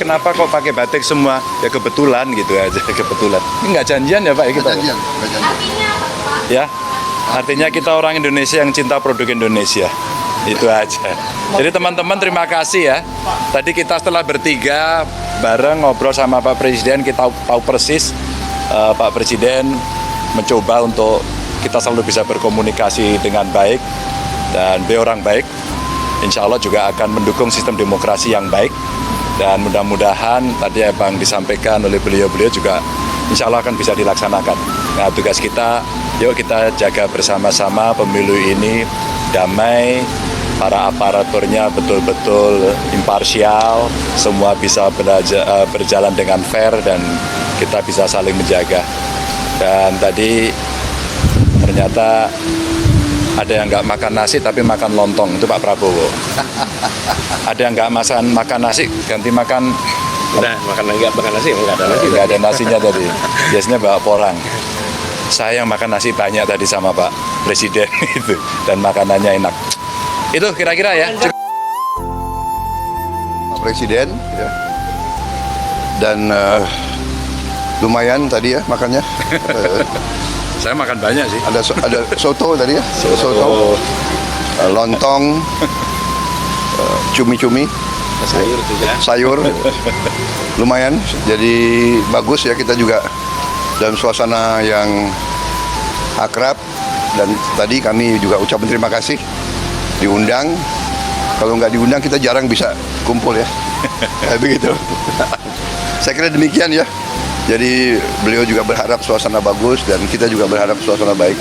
Kenapa kok pakai batik semua? Ya kebetulan gitu aja, kebetulan. Ini nggak janjian ya Pak ya kita? Janjian, nggak janjian. Artinya apa, Pak? Ya, artinya kita orang Indonesia yang cinta produk Indonesia. Itu aja. Jadi teman-teman terima kasih ya. Tadi kita setelah bertiga bareng ngobrol sama Pak Presiden, kita tahu persis Pak Presiden mencoba untuk kita selalu bisa berkomunikasi dengan baik dan beliau orang baik. Insya Allah juga akan mendukung sistem demokrasi yang baik. Dan mudah-mudahan tadi yang disampaikan oleh beliau-beliau juga insya Allah akan bisa dilaksanakan. Nah tugas kita, yuk kita jaga bersama-sama pemilu ini damai, para aparaturnya betul-betul imparsial, semua bisa berjalan dengan fair dan kita bisa saling menjaga. Dan tadi ternyata ada yang nggak makan nasi tapi makan lontong, itu Pak Prabowo. Ada yang nggak makan nasi, ganti makan. Udah makan nasi, nggak ada nasi. Nggak ada nasinya tadi. Biasanya bawa porang. Saya yang makan nasi banyak tadi sama Pak Presiden itu dan makanannya enak. Itu kira-kira ya. Pak Presiden ya. Dan lumayan tadi ya makannya. Saya makan banyak sih. Ada soto tadi ya, soto, lontong, cumi-cumi, Sayur juga. sayur, lumayan. Jadi bagus ya, kita juga dalam suasana yang akrab. Dan tadi kami juga ucapkan terima kasih diundang. Kalau nggak diundang kita jarang bisa kumpul ya. Begitu. Saya kira demikian ya. Jadi beliau juga berharap suasana bagus dan kita juga berharap suasana baik.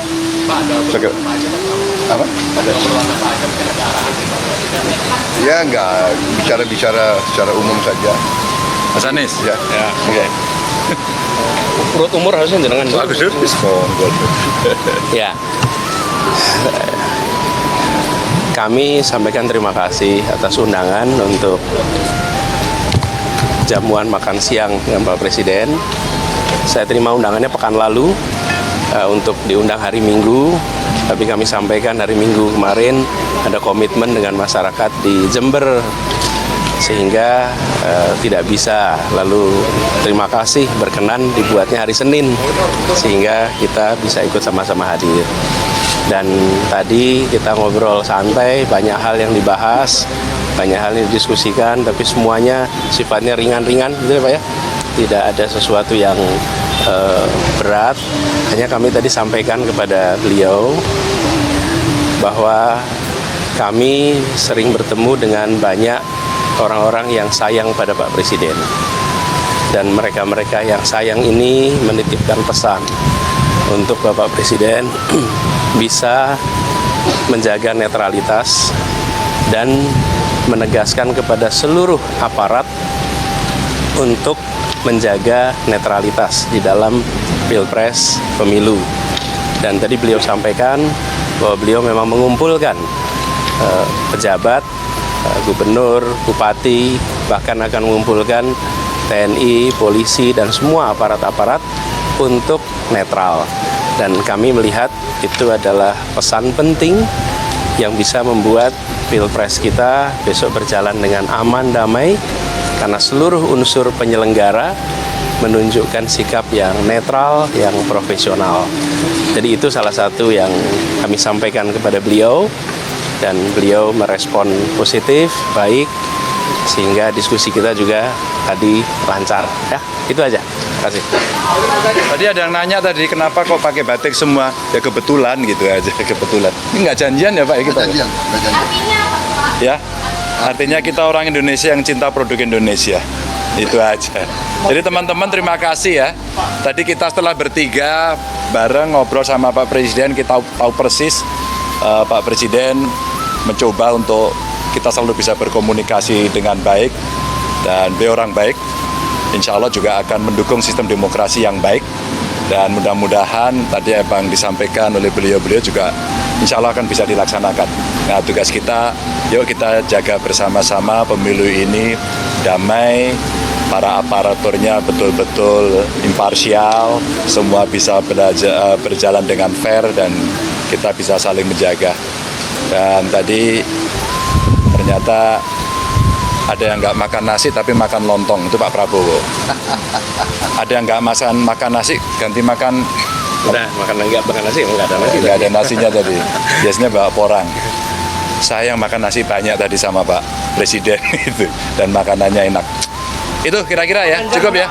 Apa? Ya enggak, bicara-bicara secara umum saja. Mas Anies. Ya. Oke. Urut umur harusnya jenengan. Bagus dulu. Ya. Kami sampaikan terima kasih atas undangan untuk jamuan makan siang dengan Pak Presiden. Saya terima undangannya pekan lalu untuk diundang hari Minggu, tapi kami sampaikan hari Minggu kemarin ada komitmen dengan masyarakat di Jember sehingga tidak bisa. Lalu terima kasih berkenan dibuatnya hari Senin sehingga kita bisa ikut sama-sama hadir. Dan tadi kita ngobrol santai, banyak hal yang dibahas, banyak hal yang didiskusikan, tapi semuanya sifatnya ringan-ringan, gitu ya Pak ya. Tidak ada sesuatu yang berat. Hanya kami tadi sampaikan kepada beliau bahwa kami sering bertemu dengan banyak orang-orang yang sayang pada Pak Presiden. Dan mereka-mereka yang sayang ini menitipkan pesan untuk Bapak Presiden bisa menjaga netralitas dan menegaskan kepada seluruh aparat untuk menjaga netralitas di dalam pilpres pemilu. Dan tadi beliau sampaikan bahwa beliau memang mengumpulkan pejabat, gubernur, bupati, bahkan akan mengumpulkan TNI, polisi, dan semua aparat-aparat untuk netral. Dan kami melihat itu adalah pesan penting yang bisa membuat pilpres kita besok berjalan dengan aman, damai, karena seluruh unsur penyelenggara menunjukkan sikap yang netral, yang profesional. Jadi itu salah satu yang kami sampaikan kepada beliau, dan beliau merespon positif, baik, sehingga diskusi kita juga tadi lancar. Ya, itu aja. Terima kasih. Tadi ada yang nanya tadi kenapa kok pakai batik semua? Ya kebetulan gitu aja, kebetulan. Ini nggak janjian ya Pak ya kita? Nggak janjian. Artinya apa, Pak? Ya, artinya kita orang Indonesia yang cinta produk Indonesia. Itu aja. Jadi teman-teman terima kasih ya. Tadi kita setelah bertiga bareng ngobrol sama Pak Presiden, kita tahu persis Pak Presiden mencoba untuk kita selalu bisa berkomunikasi dengan baik dan beliau orang baik. Insya Allah juga akan mendukung sistem demokrasi yang baik dan mudah-mudahan tadi yang disampaikan oleh beliau-beliau juga insya Allah akan bisa dilaksanakan. Nah tugas kita, yuk kita jaga bersama-sama pemilu ini damai, para aparaturnya betul-betul imparsial, semua bisa berjalan dengan fair dan kita bisa saling menjaga. Dan tadi ternyata Ada yang nggak makan nasi tapi makan lontong, itu Pak Prabowo. Ada yang nggak makan nasi ganti makan Udah makan nasi, enggak ada nasi. nggak ada nasinya tadi. Biasanya bawa porang. Saya yang makan nasi banyak tadi sama Pak Presiden itu dan makanannya enak. Itu kira-kira ya, cukup ya.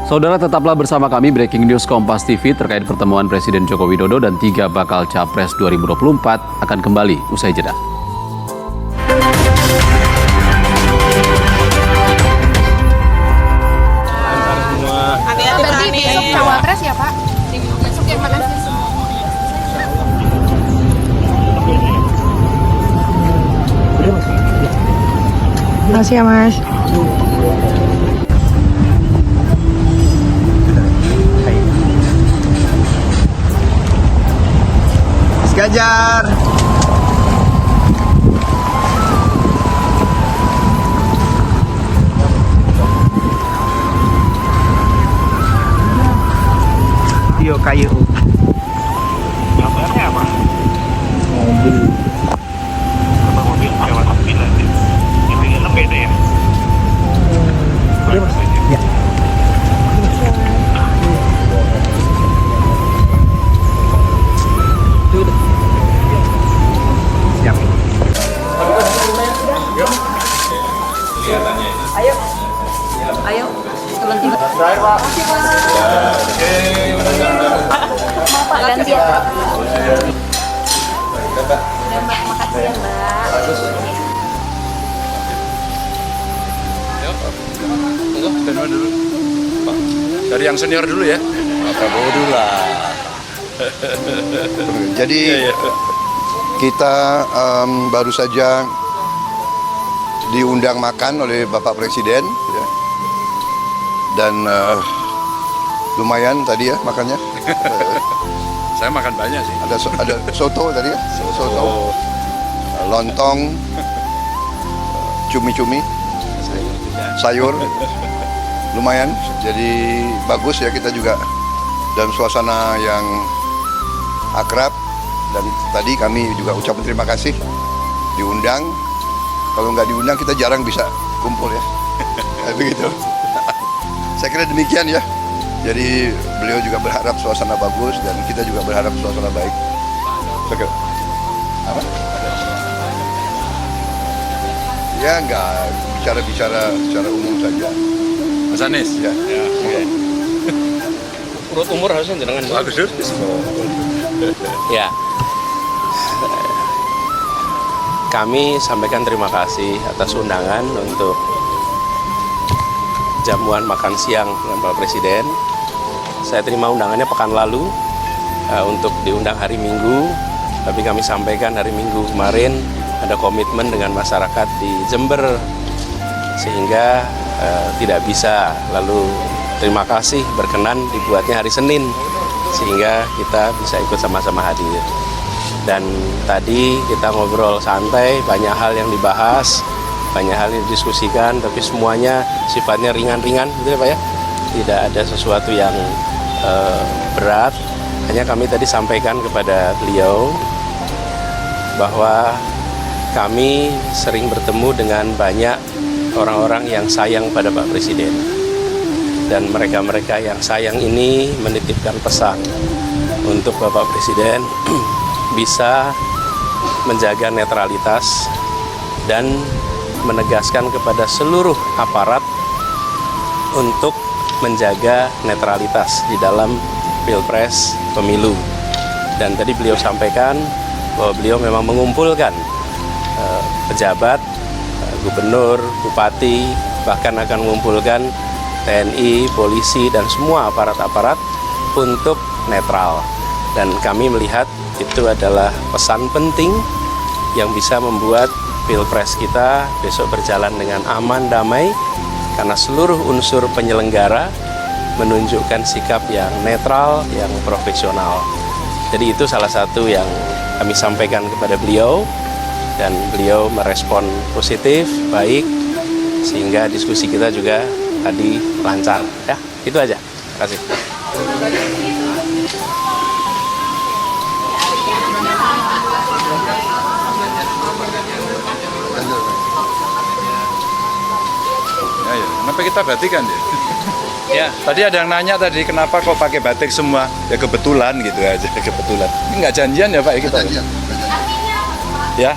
Saudara, tetaplah bersama kami. Breaking News Kompas TV terkait pertemuan Presiden Joko Widodo dan 3 bakal Capres 2024 akan kembali usai jeda. Berarti besok cawapres ya Pak? Besok yang mana sih? Makasih ya Mas. Ganjar. Yo kayu. Gambarnya apa? Mobil. Apa mobil? Lewat 9 ya. Yang 36 beda ya? Ya. Siap. Ayo. Pak ganti ya. Mbak, makasih ya Mbak. Dari yang senior dulu ya. Pak Prabowo dulu lah. Jadi kita baru saja diundang makan oleh Bapak Presiden, ya. Dan lumayan tadi ya makannya. Saya makan banyak sih. Ada soto tadi ya, soto, lontong, cumi-cumi, sayur, lumayan. Jadi bagus ya, kita juga dalam suasana yang akrab. Dan tadi kami juga ucapkan terima kasih diundang. Kalau nggak diundang kita jarang bisa kumpul ya. Begitu. Saya kira demikian ya. Jadi beliau juga berharap suasana bagus dan kita juga berharap suasana baik. Oke. Apa? Ya nggak bicara-bicara secara umum saja. Mas Anies. Ya. Oke. Urut umur harusnya jenengan. Bagus Dur. Ya. Kami sampaikan terima kasih atas undangan untuk jamuan makan siang dengan Pak Presiden. Saya terima undangannya pekan lalu untuk diundang hari Minggu, tapi kami sampaikan hari Minggu kemarin ada komitmen dengan masyarakat di Jember sehingga tidak bisa. Lalu terima kasih berkenan dibuatnya hari Senin sehingga kita bisa ikut sama-sama hadir. Dan tadi kita ngobrol santai, banyak hal yang dibahas, banyak hal yang didiskusikan, tapi semuanya sifatnya ringan-ringan, gitu ya Pak ya. Tidak ada sesuatu yang berat. Hanya kami tadi sampaikan kepada beliau bahwa kami sering bertemu dengan banyak orang-orang yang sayang pada Pak Presiden. Dan mereka-mereka yang sayang ini menitipkan pesan untuk Bapak Presiden bisa menjaga netralitas dan menegaskan kepada seluruh aparat untuk menjaga netralitas di dalam Pilpres pemilu. Dan tadi beliau sampaikan bahwa beliau memang mengumpulkan pejabat, gubernur, bupati, bahkan akan mengumpulkan TNI, polisi, dan semua aparat-aparat untuk netral. Dan kami melihat itu adalah pesan penting yang bisa membuat Pilpres kita besok berjalan dengan aman, damai, karena seluruh unsur penyelenggara menunjukkan sikap yang netral, yang profesional. Jadi itu salah satu yang kami sampaikan kepada beliau, dan beliau merespon positif, baik, sehingga diskusi kita juga tadi lancar. Ya, itu aja. Terima kasih. Ya, kenapa kita batikan ya? Ya, tadi ada yang nanya tadi kenapa kok pakai batik semua? Ya kebetulan gitu aja, kebetulan. Ini nggak janjian ya Pak ya kita? Ya,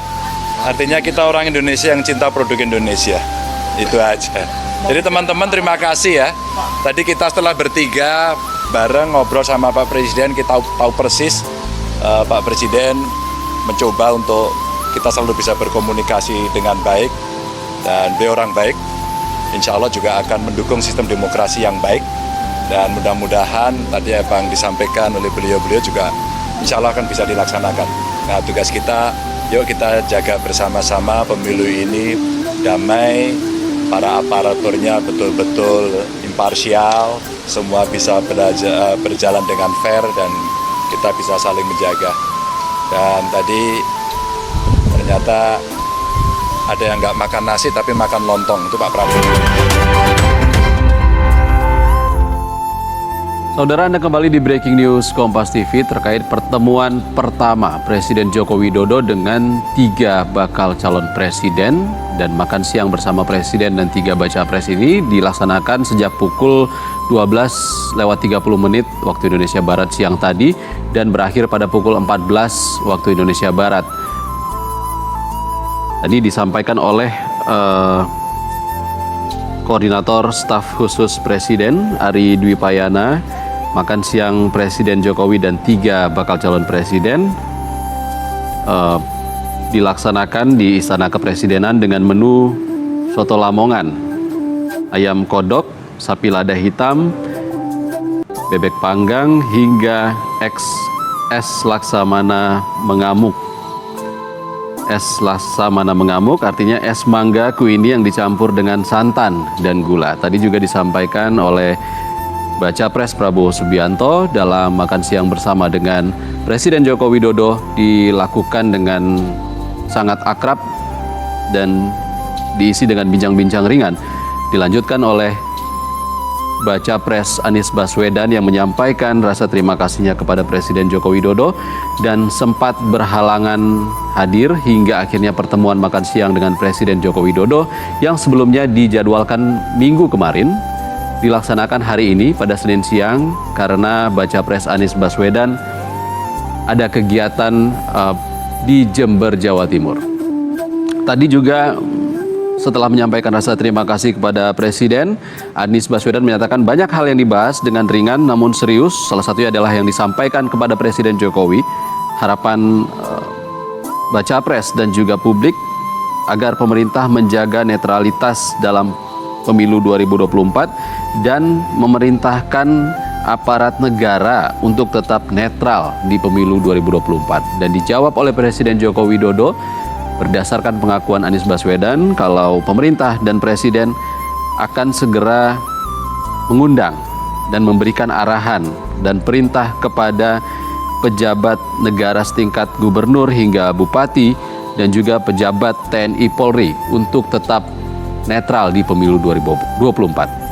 artinya kita orang Indonesia yang cinta produk Indonesia. Itu aja. Jadi teman-teman terima kasih ya. Tadi kita setelah bertiga bareng ngobrol sama Pak Presiden, kita tahu persis Pak Presiden mencoba untuk kita selalu bisa berkomunikasi dengan baik dan beliau orang baik. Insya Allah juga akan mendukung sistem demokrasi yang baik dan mudah-mudahan tadi apa yang disampaikan oleh beliau-beliau juga insya Allah akan bisa dilaksanakan. Nah tugas kita, yuk kita jaga bersama-sama pemilu ini damai, para aparaturnya betul-betul imparsial, semua bisa berjalan dengan fair dan kita bisa saling menjaga. Dan tadi ternyata ada yang nggak makan nasi tapi makan lontong, itu Pak Prabowo. Saudara, Anda kembali di Breaking News Kompas TV terkait pertemuan pertama Presiden Joko Widodo dengan 3 bakal calon presiden dan makan siang bersama presiden dan 3 baca pres ini dilaksanakan sejak pukul 12:30 waktu Indonesia Barat siang tadi dan berakhir pada pukul 14 waktu Indonesia Barat. Tadi disampaikan oleh Koordinator Staf Khusus Presiden Ari Dwi Payana, makan siang Presiden Jokowi dan 3 bakal calon presiden dilaksanakan di Istana Kepresidenan dengan menu soto Lamongan, ayam kodok, sapi lada hitam, bebek panggang hingga es laksamana mengamuk. Es laksamana mengamuk artinya es mangga kuini yang dicampur dengan santan dan gula. Tadi juga disampaikan oleh Baca Pres Prabowo Subianto dalam makan siang bersama dengan Presiden Joko Widodo dilakukan dengan sangat akrab dan diisi dengan bincang-bincang ringan. Dilanjutkan oleh Baca Pres Anies Baswedan yang menyampaikan rasa terima kasihnya kepada Presiden Joko Widodo dan sempat berhalangan hadir hingga akhirnya pertemuan makan siang dengan Presiden Joko Widodo yang sebelumnya dijadwalkan minggu kemarin dilaksanakan hari ini pada Senin siang karena Baca Pres Anies Baswedan ada kegiatan di Jember, Jawa Timur. Tadi juga setelah menyampaikan rasa terima kasih kepada Presiden, Anies Baswedan menyatakan banyak hal yang dibahas dengan ringan namun serius. Salah satunya adalah yang disampaikan kepada Presiden Jokowi, harapan Baca Pres dan juga publik agar pemerintah menjaga netralitas dalam pemilu 2024 dan memerintahkan aparat negara untuk tetap netral di pemilu 2024. Dan dijawab oleh Presiden Joko Widodo, berdasarkan pengakuan Anies Baswedan, kalau pemerintah dan presiden akan segera mengundang dan memberikan arahan dan perintah kepada pejabat negara setingkat gubernur hingga bupati dan juga pejabat TNI Polri untuk tetap netral di pemilu 2024.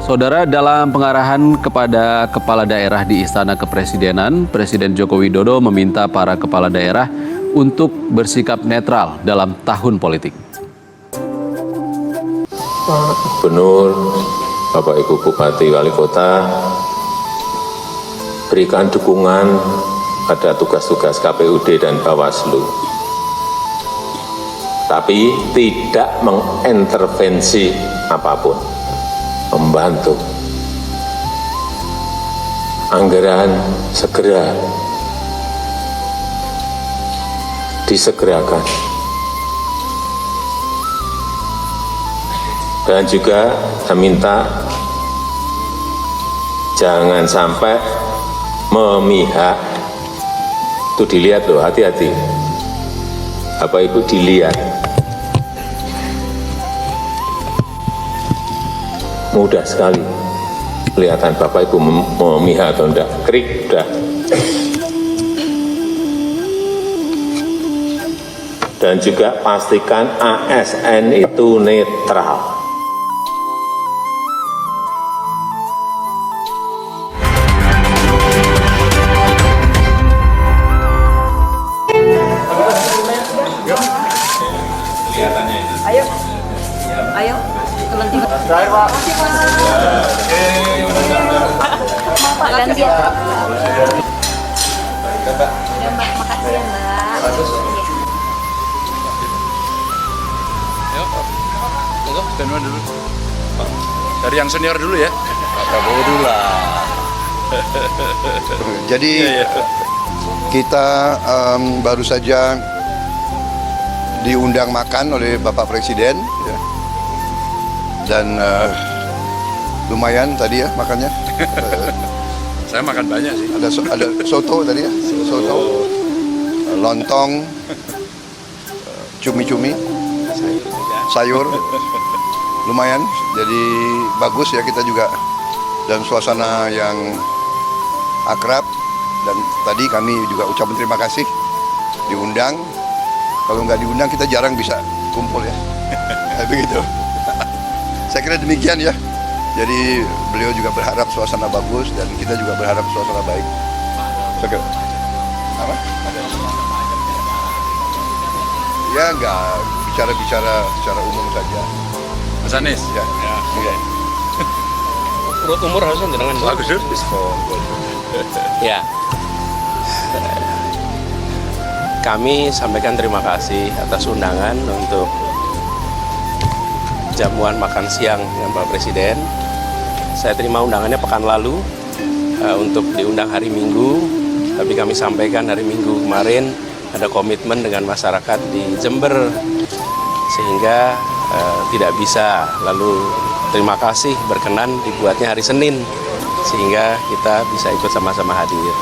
Saudara, dalam pengarahan kepada kepala daerah di Istana Kepresidenan, Presiden Joko Widodo meminta para kepala daerah untuk bersikap netral dalam tahun politik. Pak Gubernur, Bapak Ibu Bupati, Wali Kota, berikan dukungan pada tugas-tugas KPUD dan Bawaslu. Tapi tidak mengintervensi apapun. Membantu anggaran segera disegerakan dan juga saya minta jangan sampai memihak. Itu dilihat loh, hati-hati Bapak Ibu, dilihat mudah sekali kelihatan Bapak Ibu memihak atau enggak. Krik, udah. Dan juga pastikan ASN itu netral. Ayo. Ayo. Teman-teman. Makasih, Pak. Mau Pak gantian. Udah, Mbak. Makasih ya, Mbak. Yuk, dan mana dulu? Dari yang senior dulu ya. Pak Prabowo dulu lah. Jadi kita baru saja diundang makan oleh Bapak Presiden, ya. Dan lumayan tadi ya makannya. Saya makan banyak sih. Ada soto tadi ya, soto, lontong, cumi-cumi, sayur, lumayan. Jadi bagus ya, kita juga dalam suasana yang akrab. Dan tadi kami juga ucapkan terima kasih diundang. Kalau nggak diundang kita jarang bisa kumpul ya. Begitu. Saya kira demikian ya. Jadi beliau juga berharap suasana bagus dan kita juga berharap suasana baik. Oke. Apa? Ya nggak bicara-bicara secara umum saja. Mas Anies. Ya. Oke. Urut umur harusnya jenengan Bagus dulu. ya. Kami sampaikan terima kasih atas undangan untuk jamuan makan siang dengan Pak Presiden. Saya terima undangannya pekan lalu untuk diundang hari Minggu, tapi kami sampaikan hari Minggu kemarin ada komitmen dengan masyarakat di Jember sehingga tidak bisa. Lalu terima kasih berkenan dibuatnya hari Senin sehingga kita bisa ikut sama-sama hadir.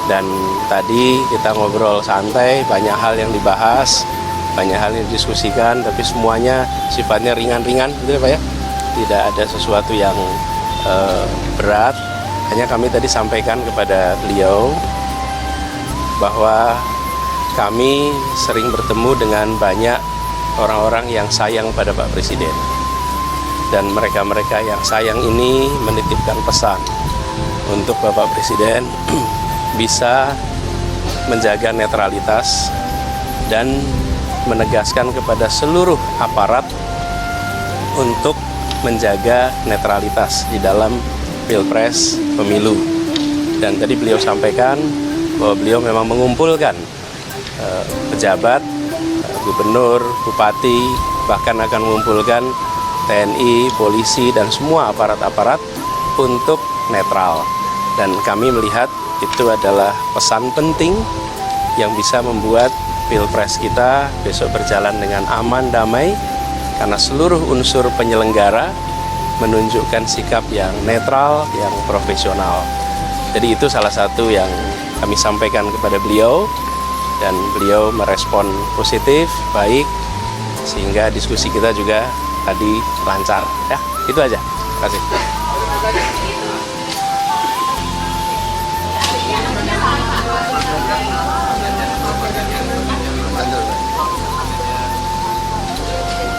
Dan tadi kita ngobrol santai, banyak hal yang dibahas, banyak hal yang didiskusikan, tapi semuanya sifatnya ringan-ringan, gitu ya Pak ya. Tidak ada sesuatu yang berat. Hanya kami tadi sampaikan kepada beliau bahwa kami sering bertemu dengan banyak orang-orang yang sayang pada Pak Presiden. Dan mereka-mereka yang sayang ini menitipkan pesan untuk Bapak Presiden bisa menjaga netralitas dan menegaskan kepada seluruh aparat untuk menjaga netralitas di dalam Pilpres pemilu. Dan tadi beliau sampaikan bahwa beliau memang mengumpulkan pejabat, gubernur, bupati, bahkan akan mengumpulkan TNI, polisi, dan semua aparat-aparat untuk netral. Dan kami melihat itu adalah pesan penting yang bisa membuat Pilpres kita besok berjalan dengan aman, damai, karena seluruh unsur penyelenggara menunjukkan sikap yang netral, yang profesional. Jadi itu salah satu yang kami sampaikan kepada beliau, dan beliau merespon positif, baik, sehingga diskusi kita juga tadi lancar. Ya, itu aja. Terima kasih.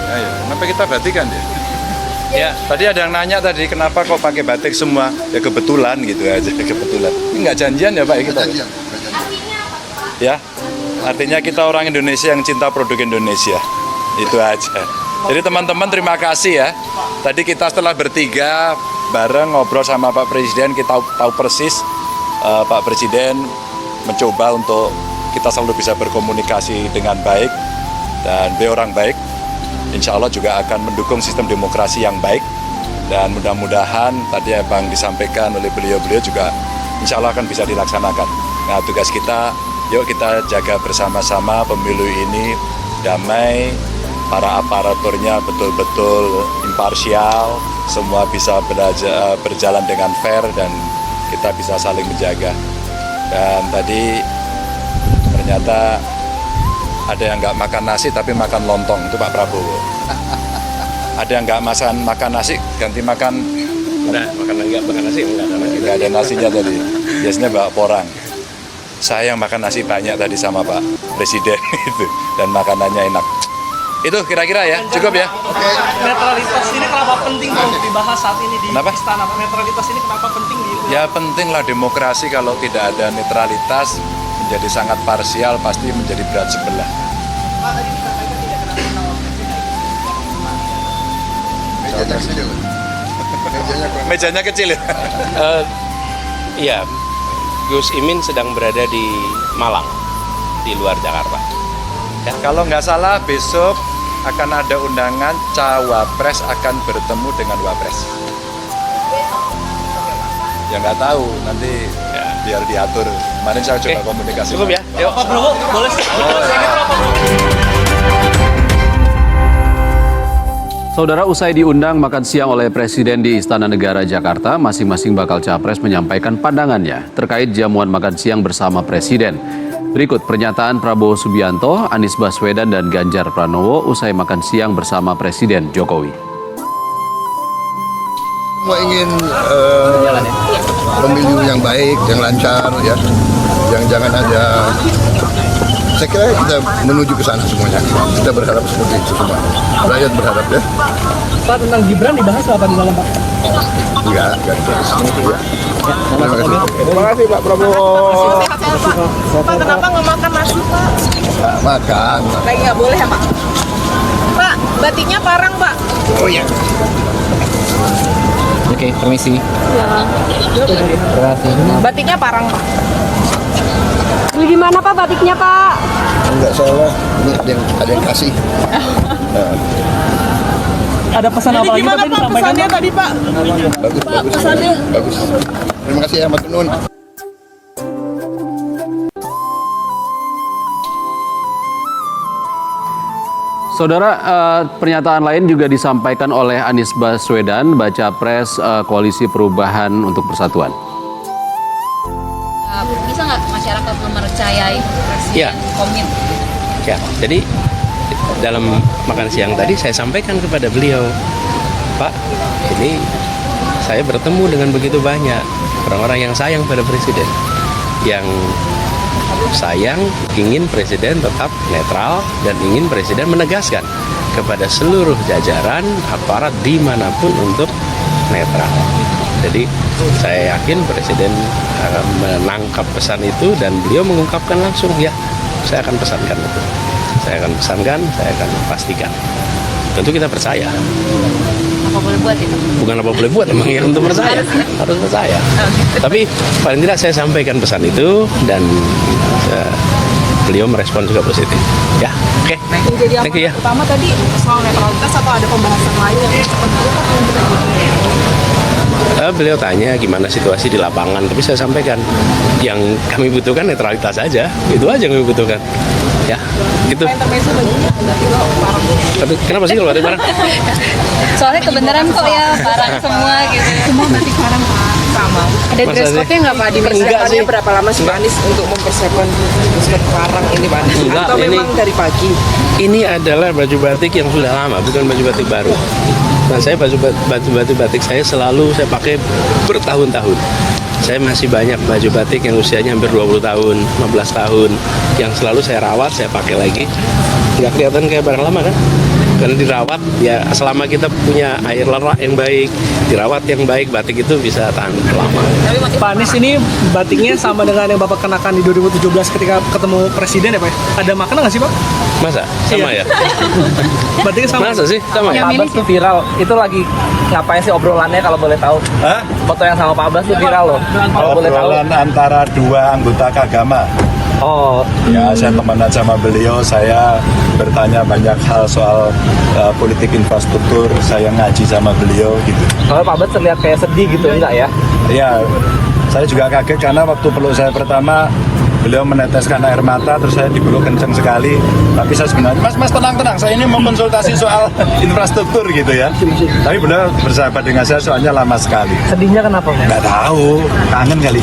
Ya, kenapa kita batikan ya? Ya, Tadi ada yang nanya tadi kenapa kok pakai batik semua? Ya kebetulan gitu aja, kebetulan. Ini nggak janjian ya Pak ya kita? Ya, artinya kita orang Indonesia yang cinta produk Indonesia. Itu aja. Jadi teman-teman terima kasih ya. Tadi kita setelah bertiga bareng ngobrol sama Pak Presiden, kita tahu persis Pak Presiden mencoba untuk kita selalu bisa berkomunikasi dengan baik, dan beliau orang baik. Insya Allah juga akan mendukung sistem demokrasi yang baik, dan mudah-mudahan tadi yang disampaikan oleh beliau-beliau juga insya Allah akan bisa dilaksanakan. Nah, tugas kita, yuk kita jaga bersama-sama pemilu ini damai, para aparaturnya betul-betul imparsial, semua bisa berjalan dengan fair, dan kita bisa saling menjaga. Dan tadi ternyata ada yang nggak makan nasi tapi makan lontong, itu Pak Prabowo. Ada yang nggak makan nasi ganti makan makan nasi nggak ada nasinya tadi. Biasanya bawa porang. Saya yang makan nasi banyak tadi sama Pak Presiden itu, dan makanannya enak. Itu kira-kira ya, cukup ya. Netralitas ini kenapa penting untuk dibahas saat ini di Kenapa? istana? Netralitas ini kenapa penting di Ya pentinglah demokrasi, kalau tidak ada netralitas menjadi sangat parsial, pasti menjadi berat sebelah. Cawapres. Mejanya kecil ya? Iya, Gus Imin sedang berada di Malang, di luar Jakarta. Ya. Kalau nggak salah besok akan ada undangan Cawapres akan bertemu dengan Wapres. Ya nggak tahu, nanti ya, biar diatur. Kemarin saya coba komunikasi. Cukup ya, yuk. Pak Prabowo, boleh sih? Saudara, usai diundang makan siang oleh Presiden di Istana Negara Jakarta, masing-masing bakal capres menyampaikan pandangannya terkait jamuan makan siang bersama Presiden. Berikut pernyataan Prabowo Subianto, Anies Baswedan, dan Ganjar Pranowo usai makan siang bersama Presiden Jokowi. Semua ingin pemilu yang baik, yang lancar, ya, yang jangan ada. Saya kira kita menuju ke sana semuanya. Kita berharap seperti itu semua. Rakyat berharap ya. Pak, tentang Gibran dibahas apa di dalam, Pak? Enggak ditulis. Ya. Terima kasih. Terima kasih Pak Prabowo. Pak, kenapa nggak makan nasi, Pak? Nggak makan. Lagi nggak boleh ya, Pak? Pak, batiknya parang, Pak. Oh iya. Oke, permisi. Terima kasih. Batiknya parang, Pak. Beli di mana, Pak, batiknya, Pak? Enggak salah. Ini ada yang kasih. Ada pesan apa lagi Pak tadi sampaikan? Tadi, Pak? Bagus. Terima kasih ya, Mas Nun. Saudara, pernyataan lain juga disampaikan oleh Anies Baswedan, baca pres Koalisi Perubahan untuk Persatuan. Bisa nggak masyarakat mempercayai Presiden Ya. komit? Ya, jadi dalam makan siang tadi saya sampaikan kepada beliau, Pak, ini saya bertemu dengan begitu banyak orang-orang yang sayang pada Presiden, yang sayang ingin Presiden tetap netral dan ingin Presiden menegaskan kepada seluruh jajaran aparat dimanapun untuk netral. Jadi saya yakin Presiden menangkap pesan itu dan beliau mengungkapkan langsung, ya saya akan pesankan itu. Saya akan pesankan, saya akan pastikan. Tentu kita percaya. Apa boleh buat itu? Bukan apa boleh buat, memang ya untuk percaya. Harus percaya. Tapi paling tidak saya sampaikan pesan itu dan beliau merespon juga positif. Ya, oke. Jadi Thank you ya. pertama tadi soal netralitas atau ada pembahasan lain yang Beliau tanya gimana situasi di lapangan, tapi saya sampaikan yang kami butuhkan netralitas aja, itu aja yang kami butuhkan. Ya, itu. Tapi kenapa sih kalau ada barang? Soalnya kebenaran kok ya, parang semua gitu. Semua batik parang, Pak. Sama. Ada Masa dress sih? code-nya nggak, Pak? Di Enggak sih. berapa lama sih, Pak Anies, untuk mempersiapkan dress code parang ini, Pak? Enggak, Atau ini- memang dari pagi? Ini adalah baju batik yang sudah lama, bukan baju batik baru. Nah, saya baju batik saya selalu saya pakai bertahun-tahun. Saya masih banyak baju batik yang usianya hampir 20 tahun, 15 tahun, yang selalu saya rawat, saya pakai lagi. Nggak kelihatan kayak barang lama kan? Karena dirawat, ya selama kita punya air lerak yang baik, dirawat yang baik, batik itu bisa tahan lama. Pak Anies, ini batiknya sama dengan yang Bapak kenakan di 2017 ketika ketemu Presiden ya, Pak? Ada makna nggak sih, Pak? Masa? Sama Iya. ya? Batiknya sama. Masa sih? Sama ya? Pak Abbas tuh viral. Itu lagi ngapain sih obrolannya kalau boleh tahu? Hah? Foto yang sama Pak Abbas tuh viral loh. Kalau boleh tahu. Obrolan antara dua anggota Kagama. Oh, Ya, saya temenan sama beliau, saya bertanya banyak hal soal politik infrastruktur, saya ngaji sama beliau gitu. kalau Pak Abbas terlihat kayak sedih gitu enggak ya? Ya, saya juga kaget karena waktu peluk saya pertama, beliau meneteskan air mata, terus saya dipeluk kenceng sekali. Tapi saya sebenarnya, mas tenang, saya ini mau konsultasi soal infrastruktur gitu ya. Tapi beliau bersahabat dengan saya soalnya lama sekali. Sedihnya kenapa? Nggak tahu, kangen kali.